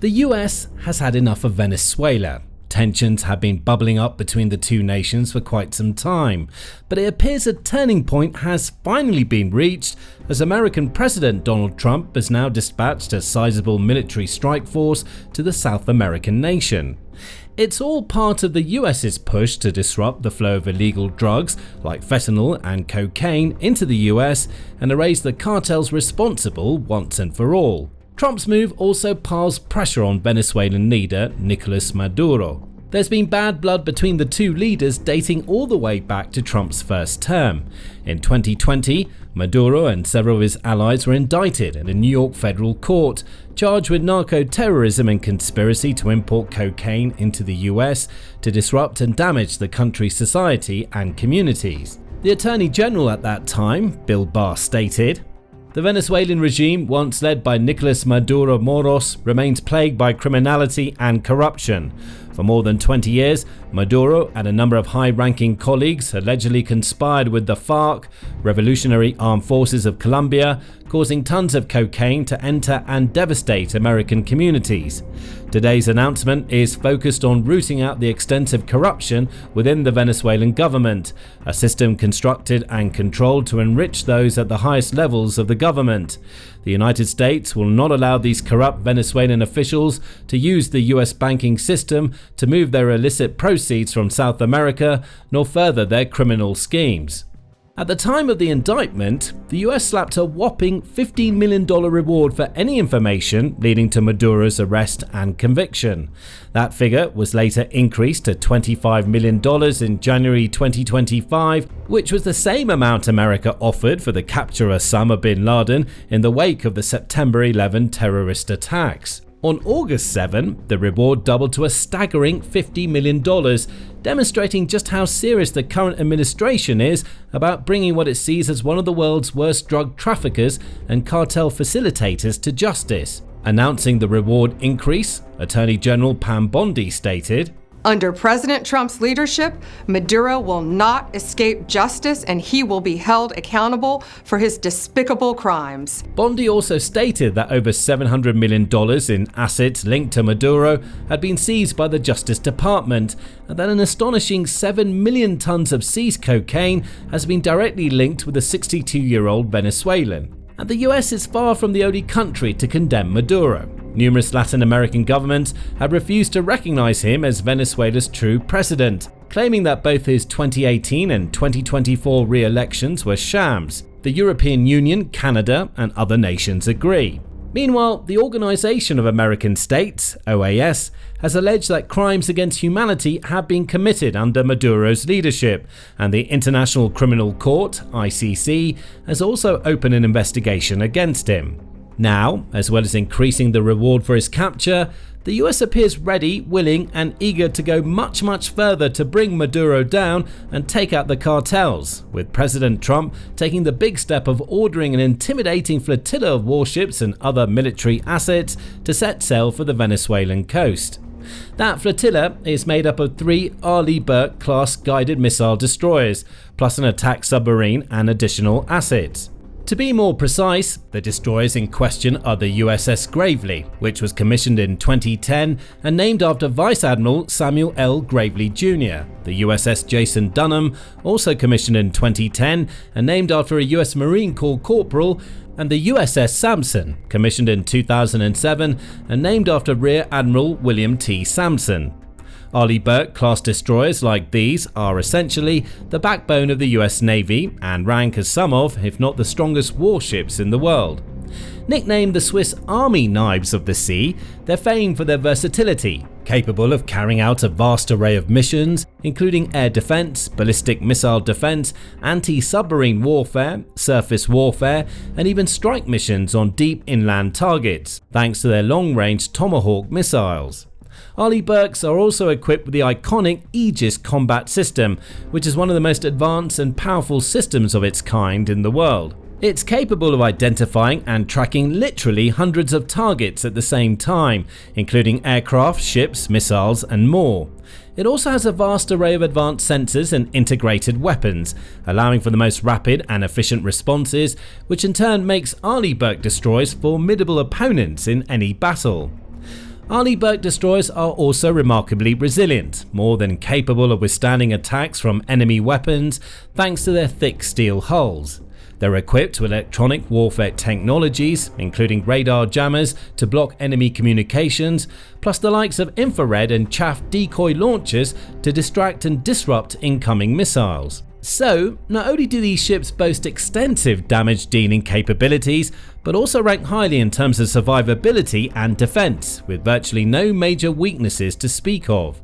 The US has had enough of Venezuela. Tensions have been bubbling up between the two nations for quite some time, but it appears a turning point has finally been reached as American President Donald Trump has now dispatched a sizable military strike force to the South American nation. It's all part of the US's push to disrupt the flow of illegal drugs like fentanyl and cocaine into the US and erase the cartels responsible once and for all. Trump's move also piles pressure on Venezuelan leader Nicolás Maduro. There's been bad blood between the two leaders dating all the way back to Trump's first term. In 2020, Maduro and several of his allies were indicted in a New York federal court, charged with narco-terrorism and conspiracy to import cocaine into the US to disrupt and damage the country's society and communities. The Attorney General at that time, Bill Barr, stated, "The Venezuelan regime, once led by Nicolás Maduro Moros, remains plagued by criminality and corruption. For more than 20 years, Maduro and a number of high-ranking colleagues allegedly conspired with the FARC, Revolutionary Armed Forces of Colombia, causing tons of cocaine to enter and devastate American communities. Today's announcement is focused on rooting out the extensive corruption within the Venezuelan government, a system constructed and controlled to enrich those at the highest levels of the government. The United States will not allow these corrupt Venezuelan officials to use the US banking system to move their illicit proceeds from South America, nor further their criminal schemes." At the time of the indictment, the US slapped a whopping $15 million reward for any information leading to Maduro's arrest and conviction. That figure was later increased to $25 million in January 2025, which was the same amount America offered for the capture of Osama bin Laden in the wake of the September 11 terrorist attacks. On August 7, the reward doubled to a staggering $50 million, demonstrating just how serious the current administration is about bringing what it sees as one of the world's worst drug traffickers and cartel facilitators to justice. Announcing the reward increase, Attorney General Pam Bondi stated, "Under President Trump's leadership, Maduro will not escape justice and he will be held accountable for his despicable crimes." Bondi also stated that over $700 million in assets linked to Maduro had been seized by the Justice Department, and that an astonishing 7 million tons of seized cocaine has been directly linked with a 62-year-old Venezuelan. And the US is far from the only country to condemn Maduro. Numerous Latin American governments have refused to recognize him as Venezuela's true president, claiming that both his 2018 and 2024 re-elections were shams. The European Union, Canada, and other nations agree. Meanwhile, the Organization of American States, OAS, has alleged that crimes against humanity have been committed under Maduro's leadership, and the International Criminal Court, ICC, has also opened an investigation against him. Now, as well as increasing the reward for his capture, the US appears ready, willing, and eager to go much further to bring Maduro down and take out the cartels, with President Trump taking the big step of ordering an intimidating flotilla of warships and other military assets to set sail for the Venezuelan coast. That flotilla is made up of 3 Arleigh Burke class guided missile destroyers, plus an attack submarine and additional assets. To be more precise, the destroyers in question are the USS Gravely, which was commissioned in 2010 and named after Vice Admiral Samuel L. Gravely Jr., the USS Jason Dunham, also commissioned in 2010 and named after a US Marine Corps corporal, and the USS Sampson, commissioned in 2007 and named after Rear Admiral William T. Sampson. Arleigh Burke class destroyers like these are essentially the backbone of the US Navy and rank as some of, if not the strongest warships in the world. Nicknamed the Swiss Army Knives of the Sea, they're famed for their versatility, capable of carrying out a vast array of missions, including air defense, ballistic missile defense, anti-submarine warfare, surface warfare, and even strike missions on deep inland targets, thanks to their long-range Tomahawk missiles. Arleigh Burkes are also equipped with the iconic Aegis combat system, which is one of the most advanced and powerful systems of its kind in the world. It's capable of identifying and tracking literally hundreds of targets at the same time, including aircraft, ships, missiles, and more. It also has a vast array of advanced sensors and integrated weapons, allowing for the most rapid and efficient responses, which in turn makes Arleigh Burke destroyers formidable opponents in any battle. Arleigh Burke destroyers are also remarkably resilient, more than capable of withstanding attacks from enemy weapons thanks to their thick steel hulls. They're equipped with electronic warfare technologies, including radar jammers to block enemy communications, plus the likes of infrared and chaff decoy launchers to distract and disrupt incoming missiles. So, not only do these ships boast extensive damage dealing capabilities, but also rank highly in terms of survivability and defense, with virtually no major weaknesses to speak of.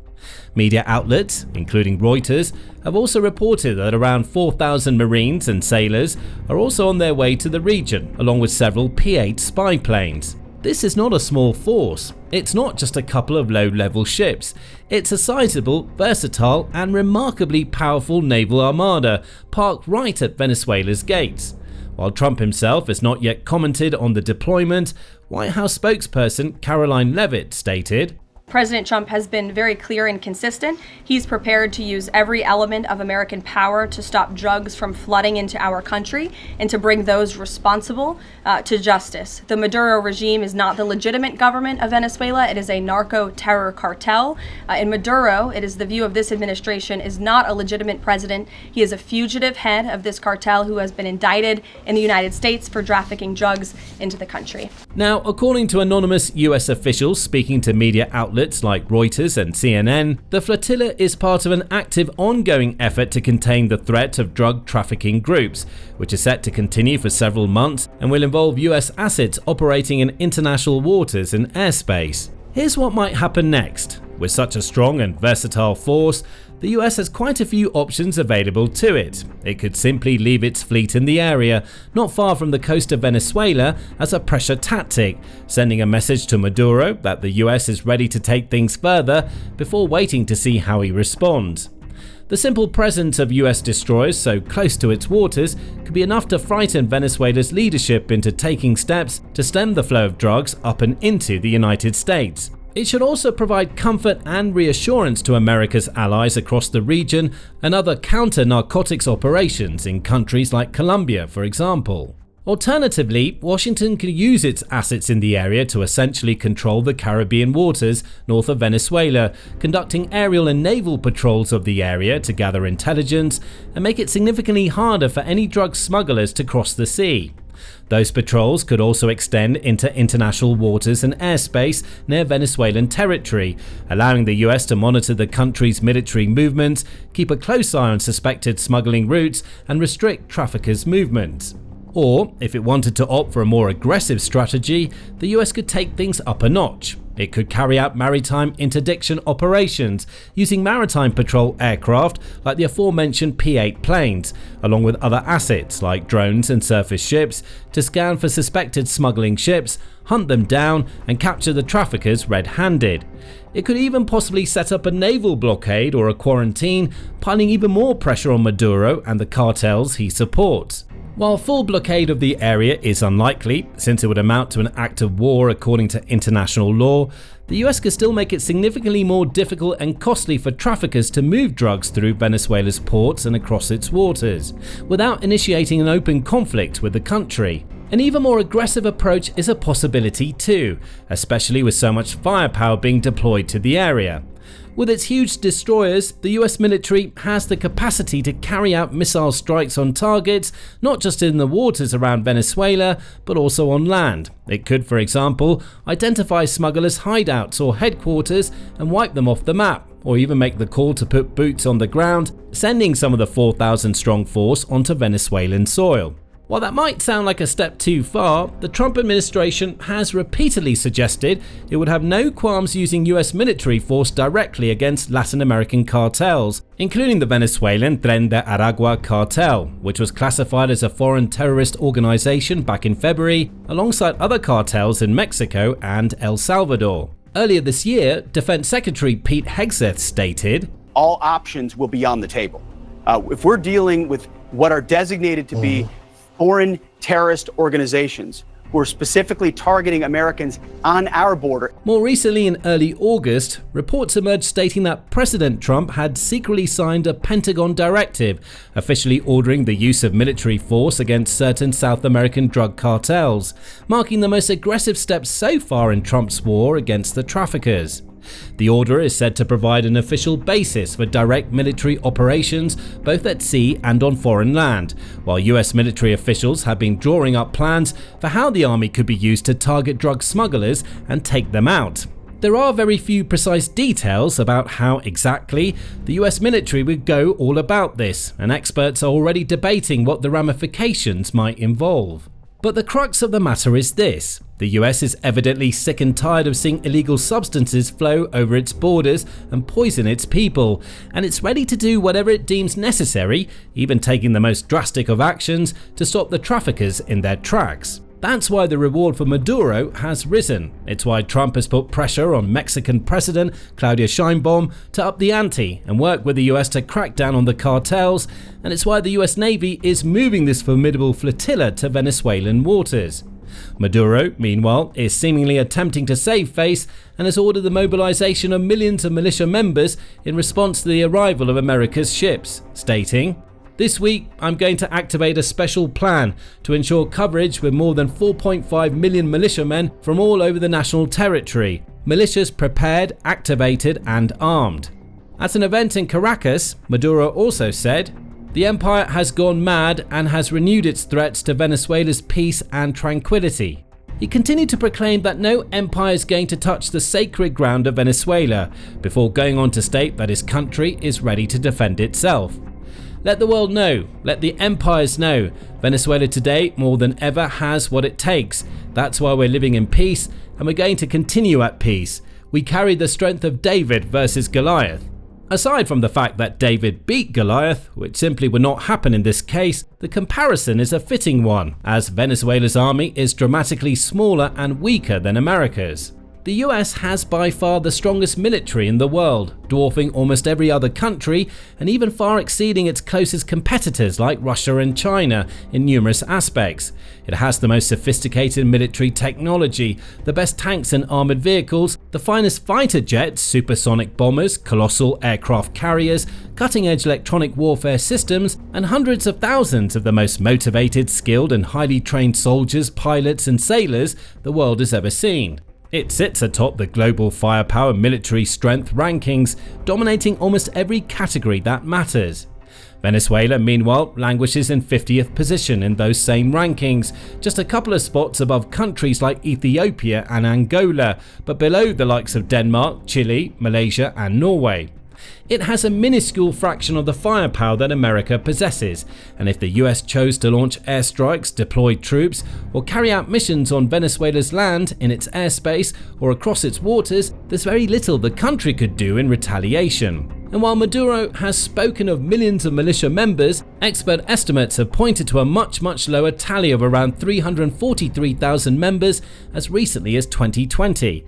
Media outlets, including Reuters, have also reported that around 4,000 Marines and sailors are also on their way to the region, along with several P-8 spy planes. This is not a small force. It's not just a couple of low-level ships. It's a sizable, versatile, and remarkably powerful naval armada parked right at Venezuela's gates. While Trump himself has not yet commented on the deployment, White House spokesperson Caroline Leavitt stated, President Trump has been very clear and consistent. He's prepared to use every element of American power to stop drugs from flooding into our country and to bring those responsible to justice. The Maduro regime is not the legitimate government of Venezuela. It is a narco-terror cartel. In Maduro, it is the view of this administration, is not a legitimate president. He is a fugitive head of this cartel who has been indicted in the United States for trafficking drugs into the country. Now, according to anonymous US officials speaking to media outlets like Reuters and CNN, the flotilla is part of an active ongoing effort to contain the threat of drug trafficking groups, which is set to continue for several months and will involve US assets operating in international waters and airspace. Here's what might happen next. With such a strong and versatile force, the US has quite a few options available to it. It could simply leave its fleet in the area, not far from the coast of Venezuela, as a pressure tactic, sending a message to Maduro that the US is ready to take things further before waiting to see how he responds. The simple presence of US destroyers so close to its waters could be enough to frighten Venezuela's leadership into taking steps to stem the flow of drugs up and into the United States. It should also provide comfort and reassurance to America's allies across the region and other counter-narcotics operations in countries like Colombia, for example. Alternatively, Washington could use its assets in the area to essentially control the Caribbean waters north of Venezuela, conducting aerial and naval patrols of the area to gather intelligence and make it significantly harder for any drug smugglers to cross the sea. Those patrols could also extend into international waters and airspace near Venezuelan territory, allowing the US to monitor the country's military movements, keep a close eye on suspected smuggling routes, and restrict traffickers' movements. Or, if it wanted to opt for a more aggressive strategy, the US could take things up a notch. It could carry out maritime interdiction operations using maritime patrol aircraft like the aforementioned P-8 planes, along with other assets like drones and surface ships, to scan for suspected smuggling ships, hunt them down, and capture the traffickers red-handed. It could even possibly set up a naval blockade or a quarantine, piling even more pressure on Maduro and the cartels he supports. While full blockade of the area is unlikely, since it would amount to an act of war according to international law, the US could still make it significantly more difficult and costly for traffickers to move drugs through Venezuela's ports and across its waters, without initiating an open conflict with the country. An even more aggressive approach is a possibility too, especially with so much firepower being deployed to the area. With its huge destroyers, the US military has the capacity to carry out missile strikes on targets, not just in the waters around Venezuela, but also on land. It could, for example, identify smugglers' hideouts or headquarters and wipe them off the map, or even make the call to put boots on the ground, sending some of the 4,000-strong force onto Venezuelan soil. While that might sound like a step too far, the Trump administration has repeatedly suggested it would have no qualms using US military force directly against Latin American cartels, including the Venezuelan Tren de Aragua cartel, which was classified as a foreign terrorist organization back in February, alongside other cartels in Mexico and El Salvador. Earlier this year, Defense Secretary Pete Hegseth stated, "All options will be on the table. If we're dealing with what are designated to be foreign terrorist organizations, who are specifically targeting Americans on our border. More recently, in early August, reports emerged stating that President Trump had secretly signed a Pentagon directive officially ordering the use of military force against certain South American drug cartels, marking the most aggressive step so far in Trump's war against the traffickers. The order is said to provide an official basis for direct military operations both at sea and on foreign land, while US military officials have been drawing up plans for how the army could be used to target drug smugglers and take them out. There are very few precise details about how exactly the US military would go all about this, and experts are already debating what the ramifications might involve. But the crux of the matter is this: the US is evidently sick and tired of seeing illegal substances flow over its borders and poison its people, and it's ready to do whatever it deems necessary, even taking the most drastic of actions, to stop the traffickers in their tracks. That's why the reward for Maduro has risen. It's why Trump has put pressure on Mexican President Claudia Sheinbaum to up the ante and work with the US to crack down on the cartels, and it's why the US Navy is moving this formidable flotilla to Venezuelan waters. Maduro, meanwhile, is seemingly attempting to save face and has ordered the mobilization of millions of militia members in response to the arrival of America's ships, stating, "This week, I'm going to activate a special plan to ensure coverage with more than 4.5 million militiamen from all over the national territory, militias prepared, activated and armed." At an event in Caracas, Maduro also said, "The empire has gone mad and has renewed its threats to Venezuela's peace and tranquility." He continued to proclaim that no empire is going to touch the sacred ground of Venezuela, before going on to state that his country is ready to defend itself. "Let the world know, let the empires know, Venezuela today more than ever has what it takes. That's why we're living in peace, and we're going to continue at peace. We carry the strength of David versus Goliath." Aside from the fact that David beat Goliath, which simply would not happen in this case, the comparison is a fitting one, as Venezuela's army is dramatically smaller and weaker than America's. The US has by far the strongest military in the world, dwarfing almost every other country and even far exceeding its closest competitors like Russia and China in numerous aspects. It has the most sophisticated military technology, the best tanks and armored vehicles, the finest fighter jets, supersonic bombers, colossal aircraft carriers, cutting-edge electronic warfare systems, and hundreds of thousands of the most motivated, skilled and highly trained soldiers, pilots and sailors the world has ever seen. It sits atop the global firepower military strength rankings, dominating almost every category that matters. Venezuela, meanwhile, languishes in 50th position in those same rankings, just a couple of spots above countries like Ethiopia and Angola, but below the likes of Denmark, Chile, Malaysia and Norway. It has a minuscule fraction of the firepower that America possesses, and if the US chose to launch airstrikes, deploy troops, or carry out missions on Venezuela's land, in its airspace, or across its waters, there's very little the country could do in retaliation. And while Maduro has spoken of millions of militia members, expert estimates have pointed to a much lower tally of around 343,000 members as recently as 2020.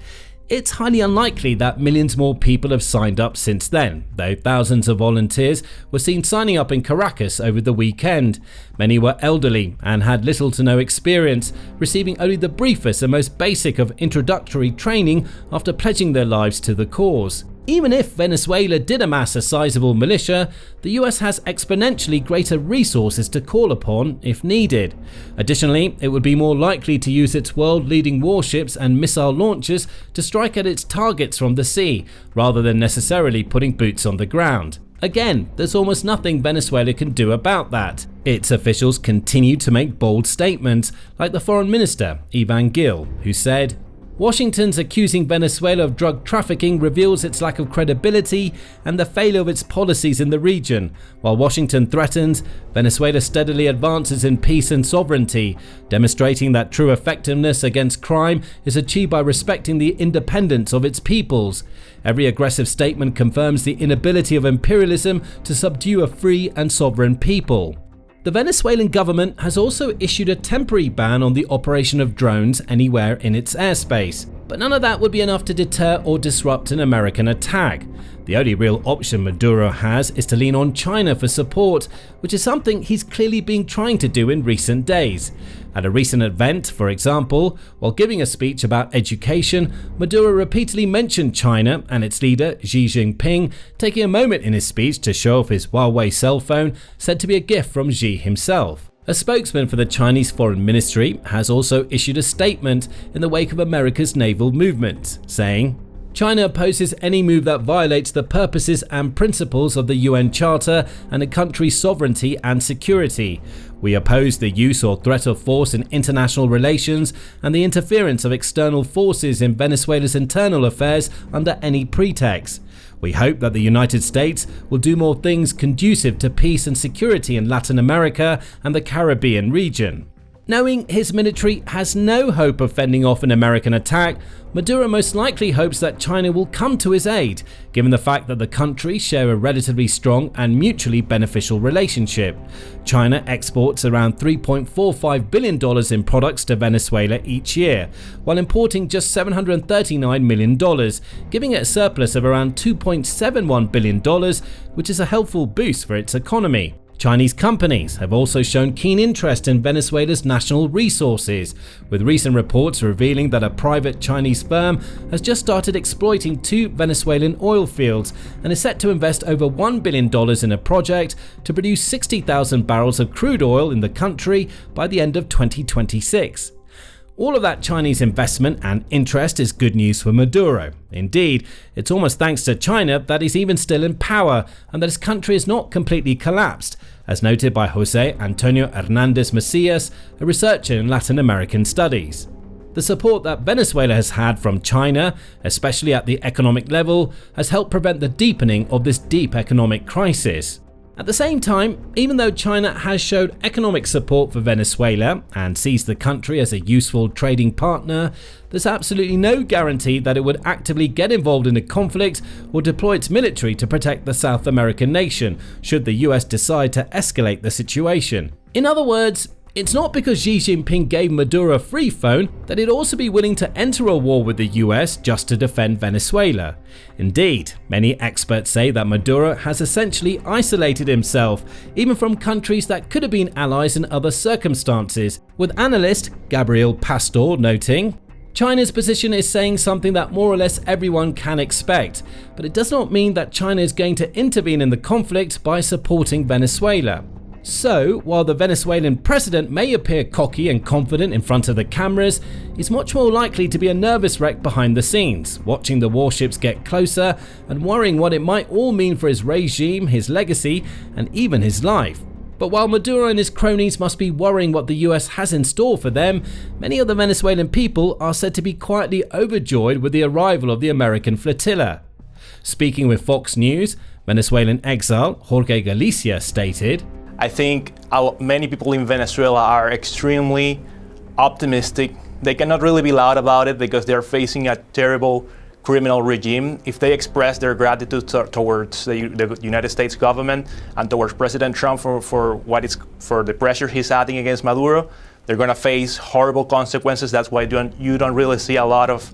It's highly unlikely that millions more people have signed up since then, though thousands of volunteers were seen signing up in Caracas over the weekend. Many were elderly and had little to no experience, receiving only the briefest and most basic of introductory training after pledging their lives to the cause. Even if Venezuela did amass a sizable militia, the US has exponentially greater resources to call upon if needed. Additionally, it would be more likely to use its world-leading warships and missile launchers to strike at its targets from the sea, rather than necessarily putting boots on the ground. Again, there's almost nothing Venezuela can do about that. Its officials continue to make bold statements, like the Foreign Minister, Ivan Gil, who said, "Washington's accusing Venezuela of drug trafficking reveals its lack of credibility and the failure of its policies in the region. While Washington threatens, Venezuela steadily advances in peace and sovereignty, demonstrating that true effectiveness against crime is achieved by respecting the independence of its peoples. Every aggressive statement confirms the inability of imperialism to subdue a free and sovereign people." The Venezuelan government has also issued a temporary ban on the operation of drones anywhere in its airspace, but none of that would be enough to deter or disrupt an American attack. The only real option Maduro has is to lean on China for support, which is something he's clearly been trying to do in recent days. At a recent event, for example, while giving a speech about education, Maduro repeatedly mentioned China and its leader Xi Jinping, taking a moment in his speech to show off his Huawei cell phone, said to be a gift from Xi himself. A spokesman for the Chinese Foreign Ministry has also issued a statement in the wake of America's naval movement, saying, "China opposes any move that violates the purposes and principles of the UN Charter and a country's sovereignty and security. We oppose the use or threat of force in international relations and the interference of external forces in Venezuela's internal affairs under any pretext. We hope that the United States will do more things conducive to peace and security in Latin America and the Caribbean region." Knowing his military has no hope of fending off an American attack, Maduro most likely hopes that China will come to his aid, given the fact that the countries share a relatively strong and mutually beneficial relationship. China exports around $3.45 billion in products to Venezuela each year, while importing just $739 million, giving it a surplus of around $2.71 billion, which is a helpful boost for its economy. Chinese companies have also shown keen interest in Venezuela's national resources, with recent reports revealing that a private Chinese firm has just started exploiting 2 Venezuelan oil fields and is set to invest over $1 billion in a project to produce 60,000 barrels of crude oil in the country by the end of 2026. All of that Chinese investment and interest is good news for Maduro. Indeed, it's almost thanks to China that he's even still in power and that his country is not completely collapsed, as noted by Jose Antonio Hernandez Macias, a researcher in Latin American studies. The support that Venezuela has had from China, especially at the economic level, has helped prevent the deepening of this deep economic crisis. At the same time, even though China has showed economic support for Venezuela and sees the country as a useful trading partner, there's absolutely no guarantee that it would actively get involved in the conflict or deploy its military to protect the South American nation, should the US decide to escalate the situation. In other words, it's not because Xi Jinping gave Maduro a free phone that he'd also be willing to enter a war with the US just to defend Venezuela. Indeed, many experts say that Maduro has essentially isolated himself, even from countries that could have been allies in other circumstances, with analyst Gabriel Pastor noting, "China's position is saying something that more or less everyone can expect, but it does not mean that China is going to intervene in the conflict by supporting Venezuela. So, while the Venezuelan president may appear cocky and confident in front of the cameras, he's much more likely to be a nervous wreck behind the scenes, watching the warships get closer and worrying what it might all mean for his regime, his legacy, and even his life." But while Maduro and his cronies must be worrying what the US has in store for them, many of the Venezuelan people are said to be quietly overjoyed with the arrival of the American flotilla. Speaking with Fox News, Venezuelan exile Jorge Galicia stated, "I think many people in Venezuela are extremely optimistic. They cannot really be loud about it because they're facing a terrible criminal regime. If they express their gratitude towards the United States government and towards President Trump for the pressure he's adding against Maduro, they're going to face horrible consequences. That's why you don't really see a lot of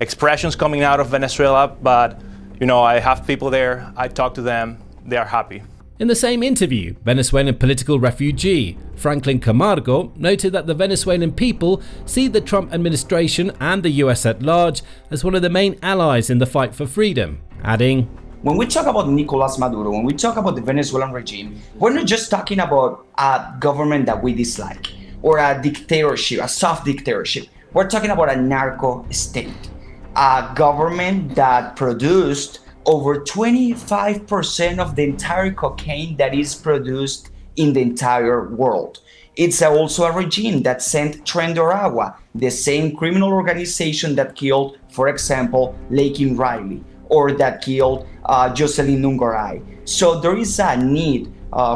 expressions coming out of Venezuela. But I have people there. I talk to them. They are happy." In the same interview, Venezuelan political refugee Franklin Camargo noted that the Venezuelan people see the Trump administration and the US at large as one of the main allies in the fight for freedom, adding, "When we talk about Nicolás Maduro, when we talk about the Venezuelan regime, we're not just talking about a government that we dislike or a dictatorship, a soft dictatorship. We're talking about a narco state, a government that produced over 25% of the entire cocaine that is produced in the entire world. It's also a regime that sent Tren de Aragua, the same criminal organization that killed, for example, Lakin Riley, or that killed Jocelyn Nungaray. So there is a need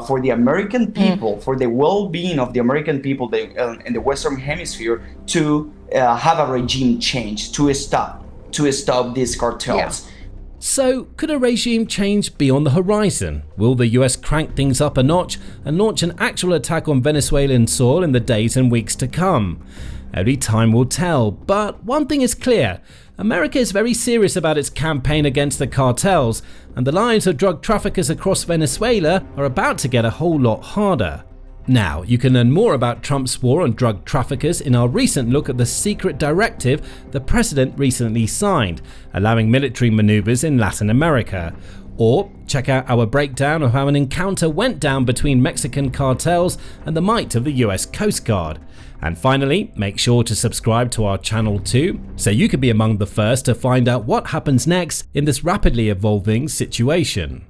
for the American people, for the well-being of the American people in the Western Hemisphere to have a regime change, to stop these cartels. Yeah. So, could a regime change be on the horizon? Will the US crank things up a notch and launch an actual attack on Venezuelan soil in the days and weeks to come? Only time will tell, but one thing is clear. America is very serious about its campaign against the cartels, and the lives of drug traffickers across Venezuela are about to get a whole lot harder. Now, you can learn more about Trump's war on drug traffickers in our recent look at the secret directive the president recently signed, allowing military maneuvers in Latin America. Or check out our breakdown of how an encounter went down between Mexican cartels and the might of the US Coast Guard. And finally, make sure to subscribe to our channel too, so you can be among the first to find out what happens next in this rapidly evolving situation.